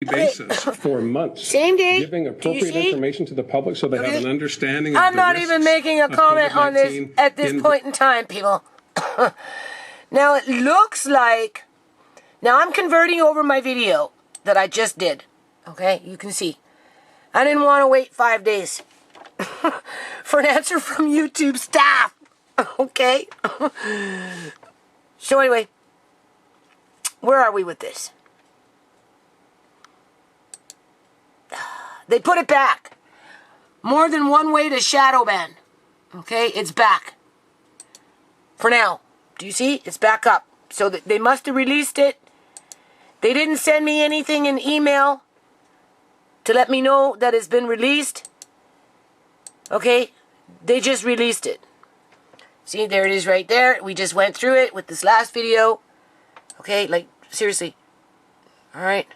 basis for months. Same day. Giving appropriate information to the public so they have an understanding of I'm not the even making a comment on this at this point in time, people. Now it looks like... Now I'm converting over my video that I just did. Okay, you can see. I didn't want to wait 5 days for an answer from YouTube staff. Okay? So anyway, where are we with this? They put it back. More than one way to shadow ban. Okay, it's back. For now. Do you see? It's back up. So they must have released it. They didn't send me anything in email to let me know that it's been released. Okay? They just released it. See, there it is right there. We just went through it with this last video. Okay, like, seriously. Alright.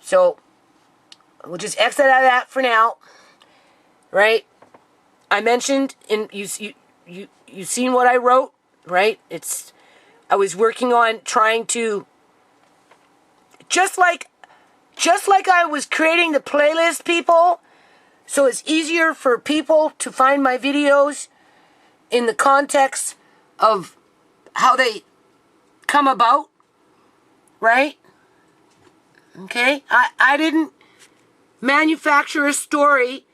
So, we'll just exit out of that for now. Right? I mentioned, you seen what I wrote, right? I was working on trying to, just like I was creating the playlist, people, so it's easier for people to find my videos in the context of how they come about, right? Okay? I didn't manufacture a story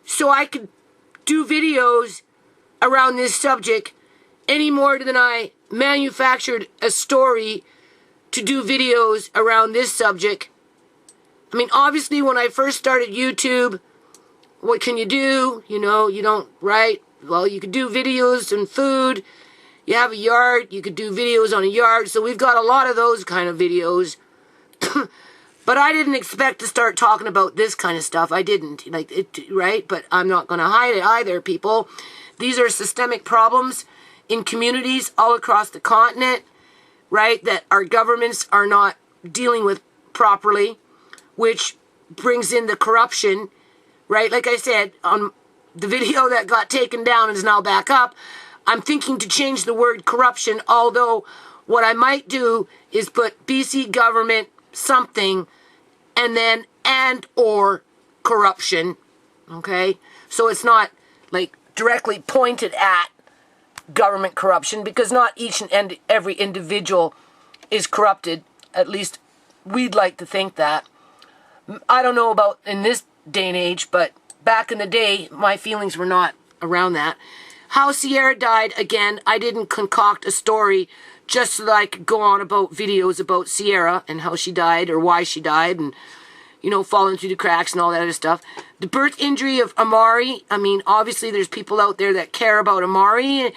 so I could do videos around this subject any more than I manufactured a story to do videos around this subject. I mean, obviously, when I first started YouTube, what can you do? You know, you don't, right? Well, you could do videos on food. You have a yard, you could do videos on a yard. So we've got a lot of those kind of videos. But I didn't expect to start talking about this kind of stuff. I didn't, like, right? But I'm not going to hide it either, people. These are systemic problems in communities all across the continent, right, that our governments are not dealing with properly, which brings in the corruption, right? Like I said, on the video that got taken down and is now back up, I'm thinking to change the word corruption, although what I might do is put BC government something and then and or corruption, okay? So it's not like directly pointed at government corruption, because not each and every individual is corrupted. At least we'd like to think that. I don't know about in this day and age, but back in the day, my feelings were not around that. How Ciara died, again, I didn't concoct a story just so that I could go on about videos about Ciara and how she died or why she died and, you know, falling through the cracks and all that other stuff. The birth injury of Amari, I mean, obviously there's people out there that care about Amari,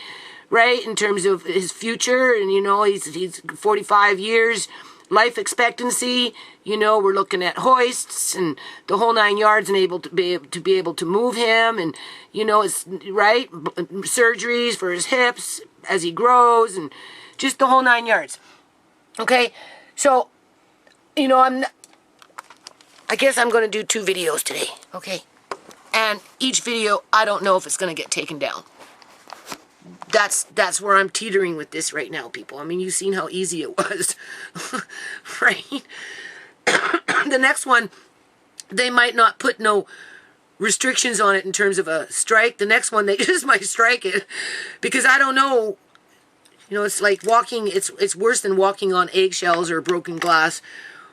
right, in terms of his future, and, you know, he's 45 years life expectancy. You know, we're looking at hoists and the whole 9 yards and able to be able to move him, and, you know, it's right, surgeries for his hips as he grows, and just the whole 9 yards. Okay, so, you know, I guess I'm going to do 2 videos today, okay? And each video, I don't know if it's going to get taken down. That's where I'm teetering with this right now, people. I mean, you've seen how easy it was, right? The next one, they might not put no restrictions on it in terms of a strike. The next one, they just might strike it, because I don't know. You know, it's like walking, it's worse than walking on eggshells or broken glass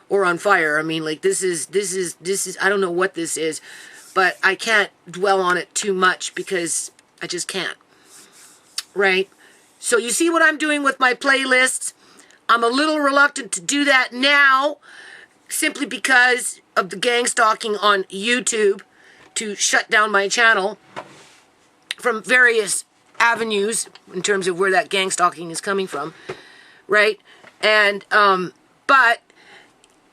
or on fire. I mean, like, this is, I don't know what this is, but I can't dwell on it too much because I just can't. Right? So you see what I'm doing with my playlists? I'm a little reluctant to do that now, simply because of the gang stalking on YouTube to shut down my channel from various avenues in terms of where that gang stalking is coming from, right? And but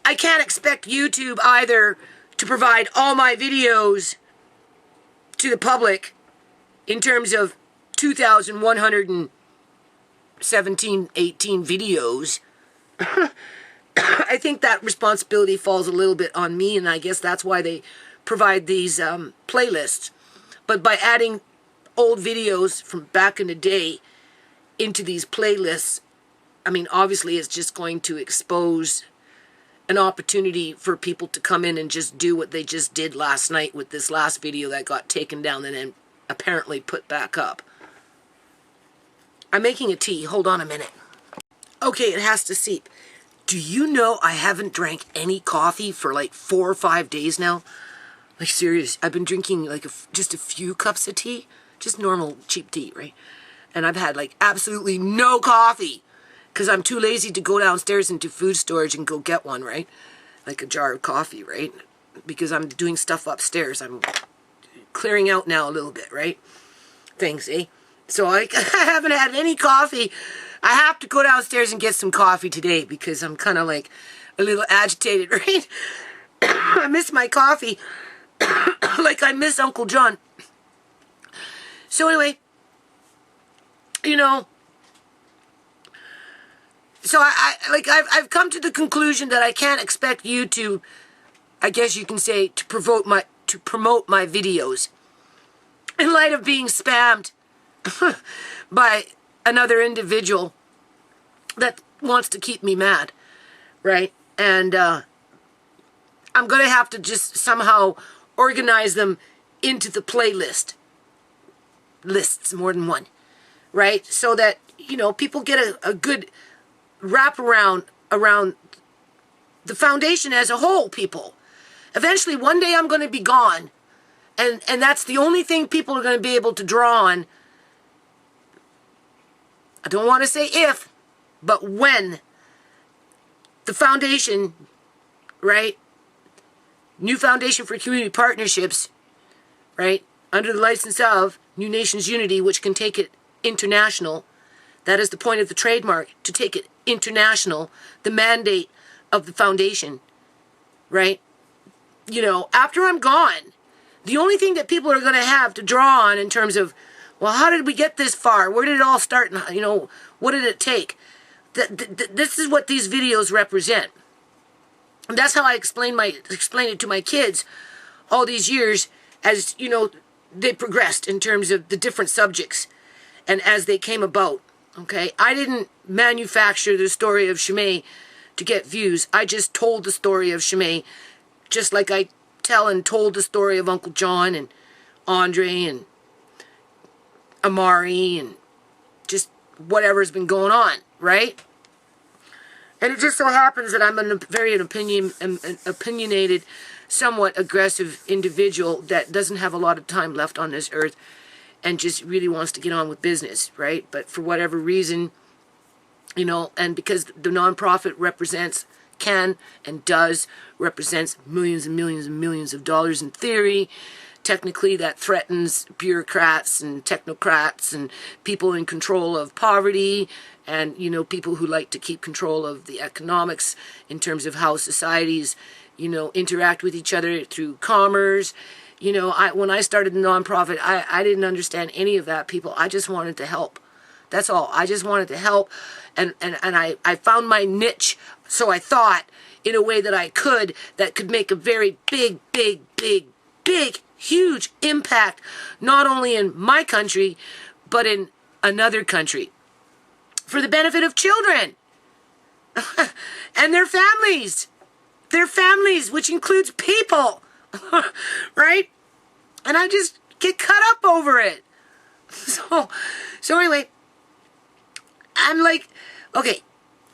I can't expect YouTube either to provide all my videos to the public in terms of 2,117, 18 videos. I think that responsibility falls a little bit on me, and I guess that's why they provide these playlists. But by adding old videos from back in the day into these playlists, I mean, obviously it's just going to expose an opportunity for people to come in and just do what they just did last night with this last video that got taken down and then apparently put back up. I'm making a tea. Hold on a minute. Okay, it has to seep. Do you know I haven't drank any coffee for like 4 or 5 days now? Like, serious. I've been drinking like just a few cups of tea. Just normal cheap tea, right? And I've had like absolutely no coffee because I'm too lazy to go downstairs into food storage and go get one, right? Like a jar of coffee, right? Because I'm doing stuff upstairs. I'm clearing out now a little bit, right? Things, eh? So I haven't had any coffee. I have to go downstairs and get some coffee today because I'm kind of like a little agitated, right? I miss my coffee like I miss Uncle John. So anyway, you know, so I've come to the conclusion that I can't expect you to, I guess you can say, to promote my videos in light of being spammed by another individual that wants to keep me mad, right? And I'm going to have to just somehow organize them into the playlist. Lists, more than one, right? So that, you know, people get a good wraparound around the foundation as a whole, people. Eventually, one day I'm going to be gone. And that's the only thing people are going to be able to draw on. I don't want to say if, but when the foundation, right? New Foundation for Community Partnerships, right? Under the license of New Nations Unity, which can take it international. That is the point of the trademark, to take it international, the mandate of the foundation, right? You know, after I'm gone, the only thing that people are going to have to draw on in terms of, well, how did we get this far? Where did it all start? And, you know, what did it take? This is what these videos represent. And that's how I explain it to my kids all these years as, you know, they progressed in terms of the different subjects and as they came about, okay? I didn't manufacture the story of Shimei to get views. I just told the story of Shimei just like I tell and told the story of Uncle John and Andre and Amari and just whatever's been going on, right? And it just so happens that I'm a very opinionated, somewhat aggressive individual that doesn't have a lot of time left on this earth and just really wants to get on with business, right? But for whatever reason, you know, and because the nonprofit can and does represents millions and millions and millions of dollars in theory, technically that threatens bureaucrats and technocrats and people in control of poverty and, you know, people who like to keep control of the economics in terms of how societies, you know, interact with each other through commerce. You know, when I started the nonprofit, I didn't understand any of that, people. I just wanted to help. That's all. I just wanted to help. And I found my niche, so I thought, in a way that could make a very big, huge impact, not only in my country, but in another country. For the benefit of children and their families. Their families, which includes people, right? And I just get cut up over it. So anyway, I'm like, okay,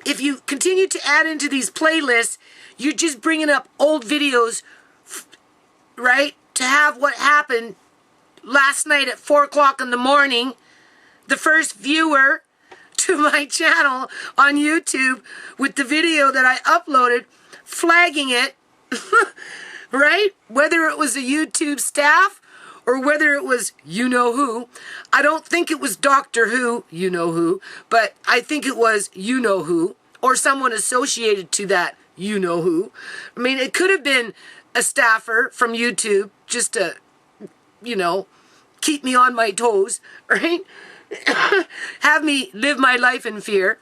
if you continue to add into these playlists, you're just bringing up old videos, right? To have what happened last night at 4 o'clock in the morning, the first viewer to my channel on YouTube with the video that I uploaded, flagging it, right? Whether it was a YouTube staff or whether it was you-know-who. I don't think it was Doctor Who, you-know-who, but I think it was you-know-who or someone associated to that you-know-who. I mean, it could have been a staffer from YouTube just to, you know, keep me on my toes, right? Have me live my life in fear.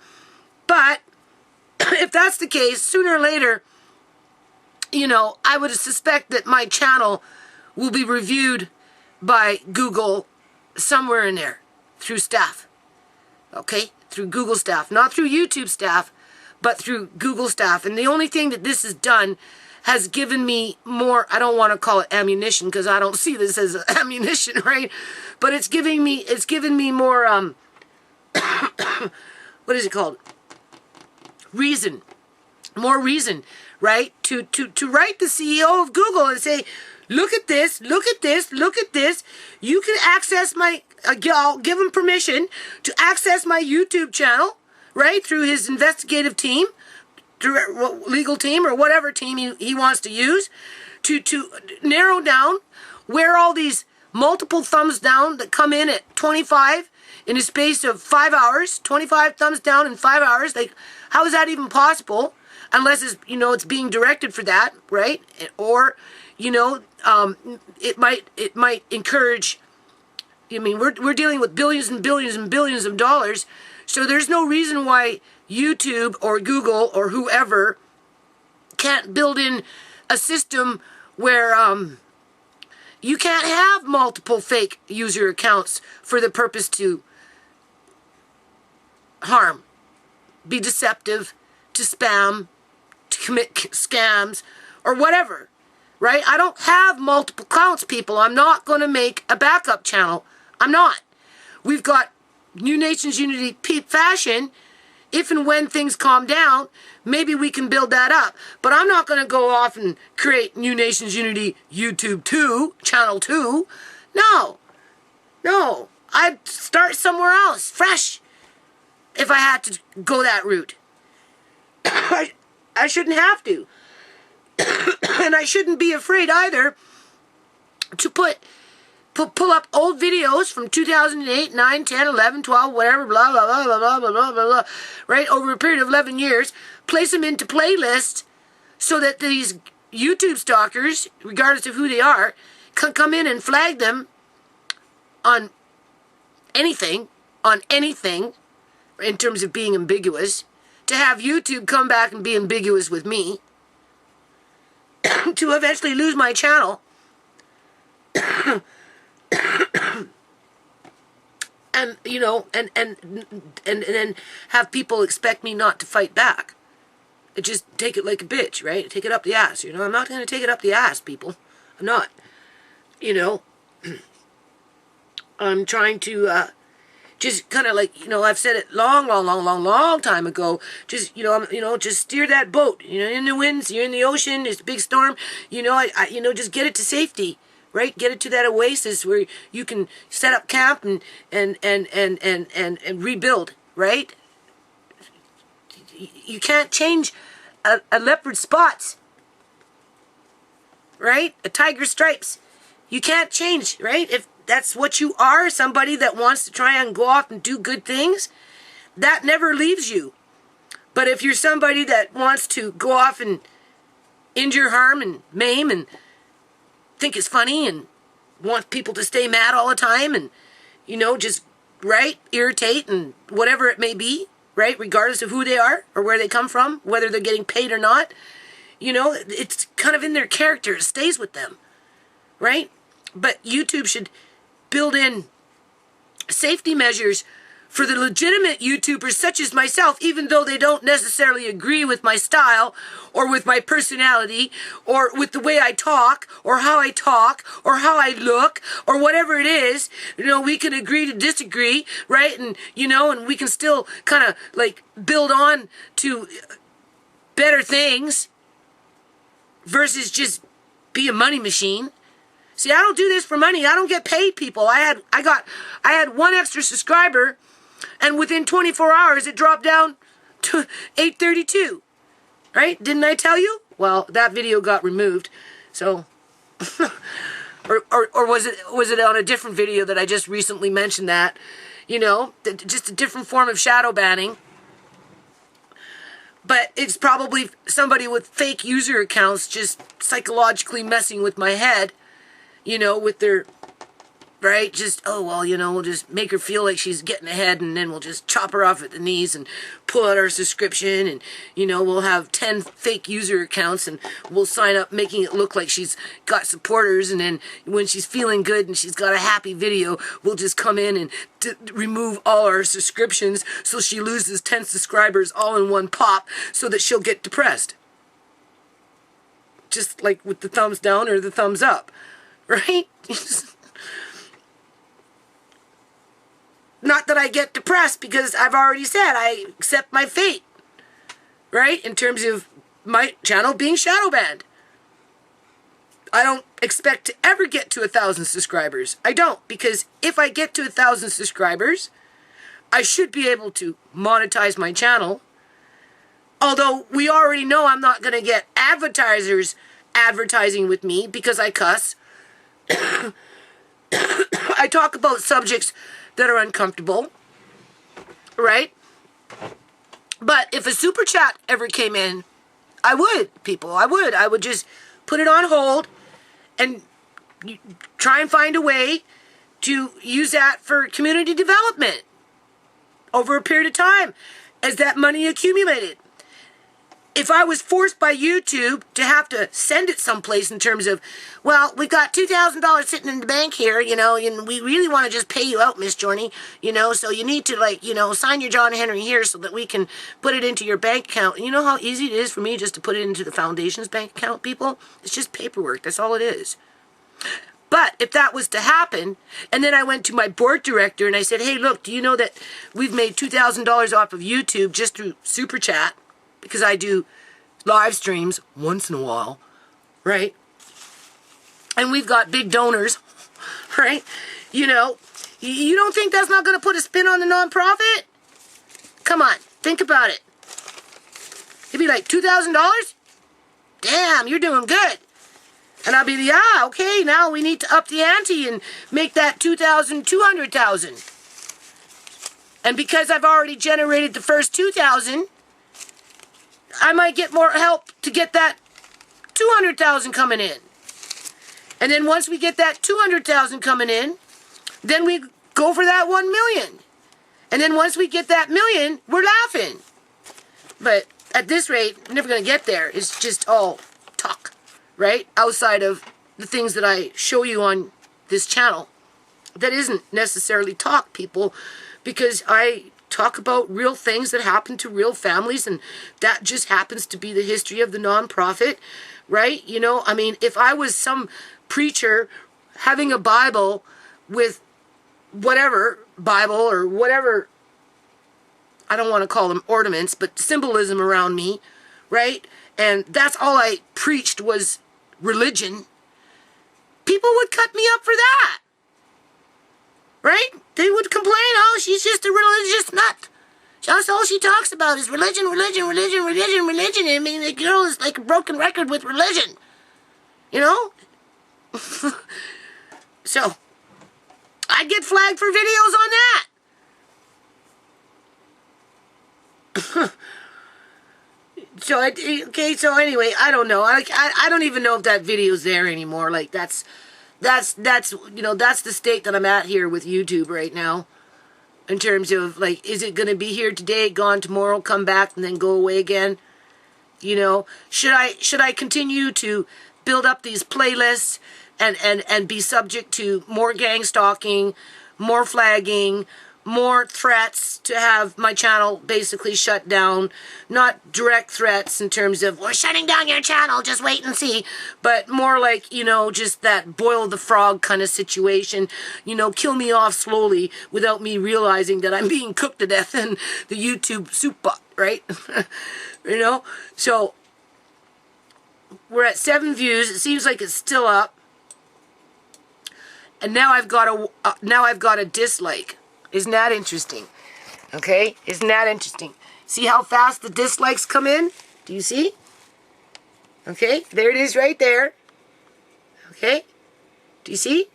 But if that's the case, sooner or later, you know, I would suspect that my channel will be reviewed by Google somewhere in there through staff. Okay? Through Google staff. Not through YouTube staff, but through Google staff. And the only thing that this has done has given me more, I don't want to call it ammunition because I don't see this as ammunition, right? But it's given me more, what is it called? Reason. More reason, right? To write the CEO of Google and say, look at this, look at this, look at this. You can access my, I'll give him permission to access my YouTube channel, right? Through his investigative team, through legal team or whatever team he wants to use to narrow down where all these multiple thumbs down that come in at 25 in a space of 5 hours, 25 thumbs down in 5 hours. Like, how is that even possible? Unless it's, it's being directed for that, right? Or, it might encourage, we're dealing with billions and billions and billions of dollars. So there's no reason why YouTube or Google or whoever can't build in a system where you can't have multiple fake user accounts for the purpose to harm, be deceptive, to spam, to commit scams, or whatever, right? I don't have multiple accounts, people. I'm not going to make a backup channel. I'm not. We've got New Nations Unity fashion. If and when things calm down, maybe we can build that up. But I'm not going to go off and create New Nations Unity YouTube 2, Channel 2. No. I'd start somewhere else, fresh, if I had to go that route. I shouldn't have to. And I shouldn't be afraid either to pull up old videos from 2008, 9, 10, 11, 12, whatever, blah, blah, blah, blah, blah, blah, blah, blah, blah, right, over a period of 11 years, place them into playlists so that these YouTube stalkers, regardless of who they are, can come in and flag them on anything, in terms of being ambiguous, to have YouTube come back and be ambiguous with me, to eventually lose my channel, and and then have people expect me not to fight back. Just take it like a bitch, right? Take it up the ass. I'm not going to take it up the ass, people. I'm not. I'm trying to just kind of I've said it long time ago. Just just steer that boat. In the winds, you're in the ocean. It's a big storm. Just get it to safety. Right, get it to that oasis where you can set up camp and rebuild. Right, you can't change a leopard's spots. Right, a tiger's stripes. You can't change. Right, if that's what you are, somebody that wants to try and go off and do good things, that never leaves you. But if you're somebody that wants to go off and injure, harm, and maim, and think it's funny and want people to stay mad all the time and just irritate and whatever it may be, right, regardless of who they are or where they come from, whether they're getting paid or not, it's kind of in their character. It stays with them, right? But YouTube should build in safety measures for the legitimate YouTubers such as myself, even though they don't necessarily agree with my style or with my personality or with the way I talk or how I look or whatever it is. We can agree to disagree, right? And and we can still kind of build on to better things versus just be a money machine. See, I don't do this for money. I don't get paid, people. I had one extra subscriber, and within 24 hours it dropped down to 832. Right? Didn't I tell you? Well, that video got removed. So or was it on a different video that I just recently mentioned that? Just a different form of shadow banning. But it's probably somebody with fake user accounts just psychologically messing with my head. With their right? Just, oh, well, we'll just make her feel like she's getting ahead, and then we'll just chop her off at the knees and pull out our subscription, and, we'll have 10 fake user accounts, and we'll sign up making it look like she's got supporters, and then when she's feeling good and she's got a happy video, we'll just come in and remove all our subscriptions so she loses 10 subscribers all in one pop so that she'll get depressed. Just like with the thumbs down or the thumbs up, right? Not that I get depressed, because I've already said I accept my fate, right? In terms of my channel being shadow banned. I don't expect to ever get to 1,000 subscribers. I don't, because if I get to 1,000 subscribers, I should be able to monetize my channel. Although we already know I'm not going to get advertisers advertising with me because I cuss. I talk about subjects that are uncomfortable, right? But if a super chat ever came in, I would just put it on hold and try and find a way to use that for community development over a period of time as that money accumulated. If I was forced by YouTube to have to send it someplace in terms of, well, we've got $2,000 sitting in the bank here, and we really want to just pay you out, Miss Jorny, so you need to, sign your John Henry here so that we can put it into your bank account. You know how easy it is for me just to put it into the foundation's bank account, people? It's just paperwork. That's all it is. But if that was to happen, and then I went to my board director and I said, hey, look, do you know that we've made $2,000 off of YouTube just through Super Chat? Because I do live streams once in a while, right? And we've got big donors, right? You don't think that's not going to put a spin on the nonprofit? Come on, think about it. It'd be like $2,000? Damn, you're doing good. And I'll be like, yeah, okay, now we need to up the ante and make that 2,000, 200,000. And because I've already generated the first 2,000, I might get more help to get that 200,000 coming in. And then once we get that 200,000 coming in, then we go for that 1 million. And then once we get that million, we're laughing. But at this rate, we're never going to get there. It's just all talk, right? Outside of the things that I show you on this channel. That isn't necessarily talk, people, because I talk about real things that happen to real families, and that just happens to be the history of the nonprofit, right? If I was some preacher having a Bible with whatever Bible or whatever, I don't want to call them ornaments, but symbolism around me, right? And that's all I preached was religion, people would cut me up for that. Right? They would complain, oh, she's just a religious nut. That's all she talks about is religion, religion, religion, religion, religion. I mean, the girl is like a broken record with religion. So, I'd get flagged for videos on that. So anyway, I don't know. I don't even know if that video's there anymore. Like, that's the state that I'm at here with YouTube right now. In terms of, like, is it going to be here today, gone tomorrow, come back, and then go away again? Should I continue to build up these playlists and be subject to more gang stalking, more flagging, more threats to have my channel basically shut down? Not direct threats in terms of, we're shutting down your channel, just wait and see. But more like, just that boil the frog kind of situation. Kill me off slowly without me realizing that I'm being cooked to death in the YouTube soup pot, right? So we're at 7 views. It seems like it's still up. And now I've got a dislike. Isn't that interesting? Okay? Isn't that interesting? See how fast the dislikes come in? Do you see? Okay? There it is right there. Okay? Do you see?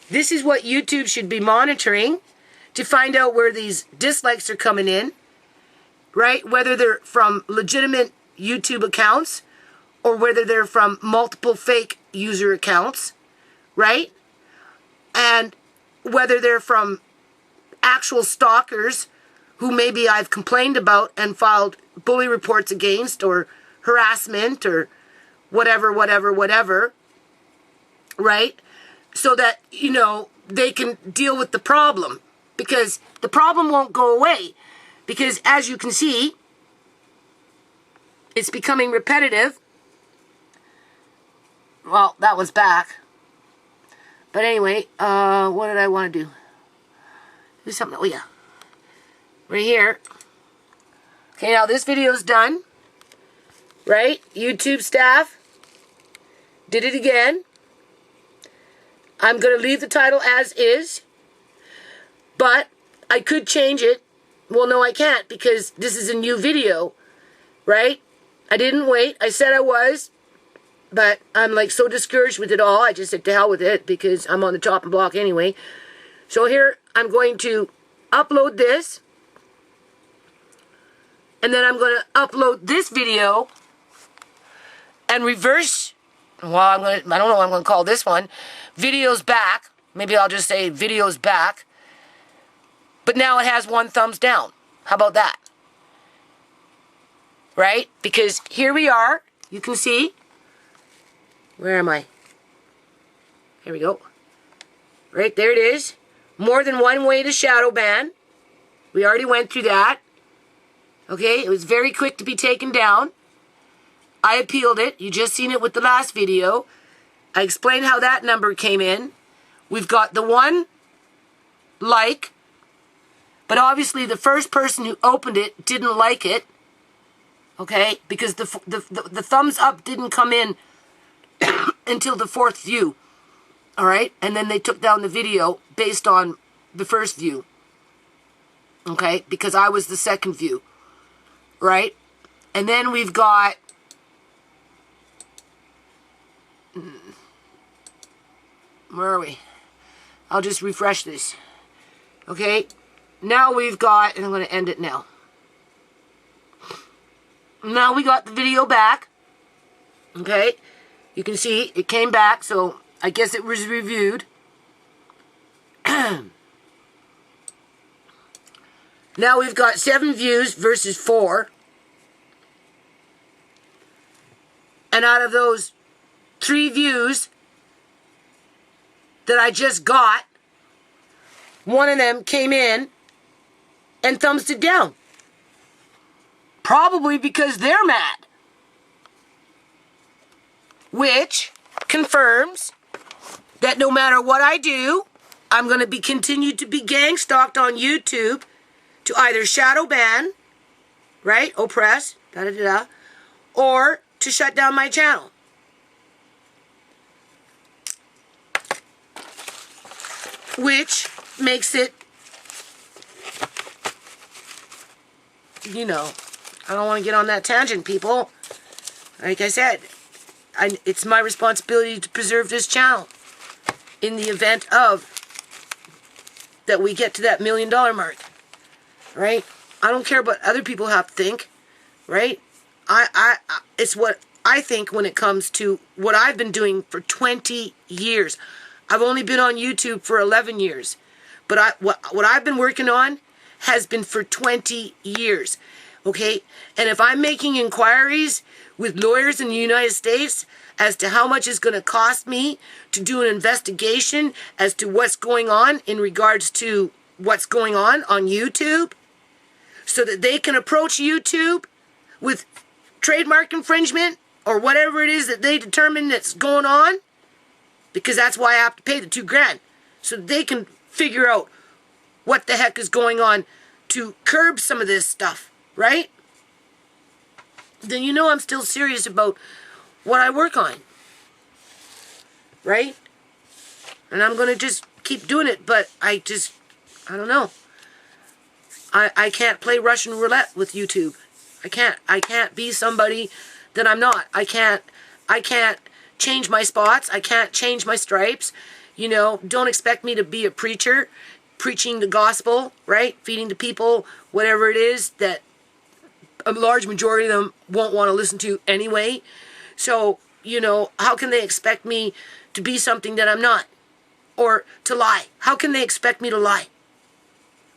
This is what YouTube should be monitoring to find out where these dislikes are coming in. Right? Whether they're from legitimate YouTube accounts or whether they're from multiple fake user accounts. Right? And whether they're from actual stalkers who maybe I've complained about and filed bully reports against, or harassment, or whatever, right? So that, they can deal with the problem. Because the problem won't go away. Because as you can see, it's becoming repetitive. Well, that one's back. But anyway, what did I want to do? Do something. Oh, yeah. Right here. Okay, now this video's done. Right? YouTube staff did it again. I'm going to leave the title as is. But I could change it. Well, no, I can't, because this is a new video. Right? I didn't wait. I said I was. But I'm like so discouraged with it all. I just said to hell with it, because I'm on the chopping block anyway. So here I'm going to upload this. And then I'm going to upload this video and reverse. Well, I don't know what I'm going to call this one. Videos back. Maybe I'll just say videos back. But now it has 1 thumbs down. How about that? Right? Because here we are. You can see. Where am I? Here we go. Right, there it is. More than one way to shadow ban. We already went through that. Okay, it was very quick to be taken down. I appealed it. You just seen it with the last video. I explained how that number came in. We've got the 1 like. But obviously the first person who opened it didn't like it. Okay, because the thumbs up didn't come in until the 4th view. Alright? And then they took down the video based on the first view. Okay? Because I was the second view. Right? And then we've got... Where are we? I'll just refresh this. Okay? Now we've got... And I'm going to end it now. Now we got the video back. Okay? You can see it came back, so I guess it was reviewed. Now we've got 7 views versus 4. And out of those 3 views that I just got, 1 of them came in and thumbs it down. Probably because they're mad. Which confirms that no matter what I do, I'm going to be continued to be gang stalked on YouTube to either shadow ban, right, oppress, da-da-da-da, or to shut down my channel. Which makes it, I don't want to get on that tangent, people. Like I said, it's my responsibility to preserve this channel in the event of that we get to that $1 million mark, right? I don't care what other people have to think, right? It's what I think when it comes to what I've been doing for 20 years. I've only been on YouTube for 11 years, but what I've been working on has been for 20 years. Okay, and if I'm making inquiries with lawyers in the United States as to how much it's going to cost me to do an investigation as to what's going on in regards to what's going on YouTube, so that they can approach YouTube with trademark infringement or whatever it is that they determine that's going on, because that's why I have to pay the $2,000, so that they can figure out what the heck is going on to curb some of this stuff. Right? Then I'm still serious about what I work on. Right? And I'm going to just keep doing it, but I don't know. I can't play Russian roulette with YouTube. I can't be somebody that I'm not. I can't change my spots. I can't change my stripes. Don't expect me to be a preacher preaching the gospel, right? Feeding the people whatever it is that a large majority of them won't want to listen to anyway. So, how can they expect me to be something that I'm not? or to lie? How can they expect me to lie?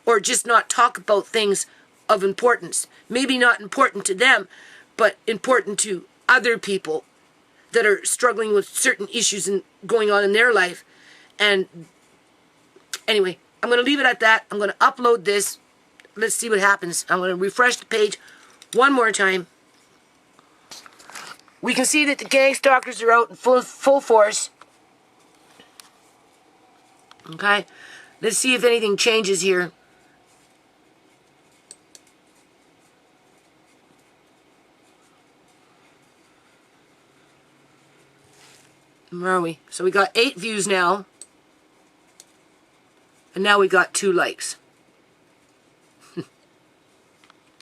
Or just not talk about things of importance? Maybe not important to them, but important to other people that are struggling with certain issues and going on in their life. And anyway, I'm going to leave it at that. I'm going to upload this. Let's see what happens. I'm going to refresh the page one more time. We can see that the gang stalkers are out in full force. Okay, let's see if anything changes here. Where are we? So we got 8 views now. And now we got 2 likes.